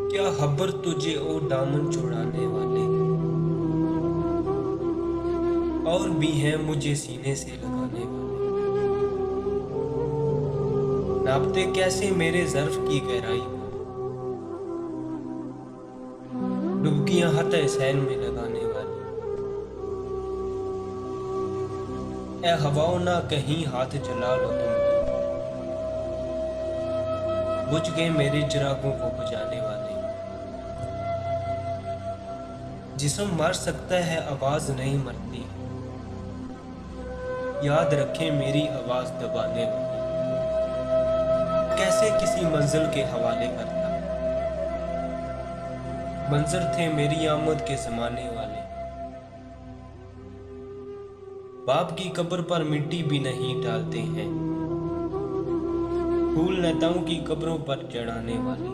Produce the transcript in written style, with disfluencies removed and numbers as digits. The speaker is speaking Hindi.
क्या खबर तुझे ओ दामन छुड़ाने वाले, और भी हैं मुझे सीने से लगाने वाले। नापते कैसे मेरे ज़र्फ़ की गहराई को, डुबकियां हत सैन में लगाने वाली। ए हवाओं ना कहीं हाथ जला लो तुम भी, बुझ गए मेरे चिरागों को बुझाने वाले। जिस्म मर सकता है आवाज़ नहीं मरती है, याद रखें मेरी आवाज़ दबाने वाले। कैसे किसी मंजिल के हवाले करता, मंजर थे मेरी आमद के ज़माने वाले। बाप की कब्र पर मिट्टी भी नहीं डालते हैं, फूल नेताओं की कब्रों पर चढ़ाने वाले।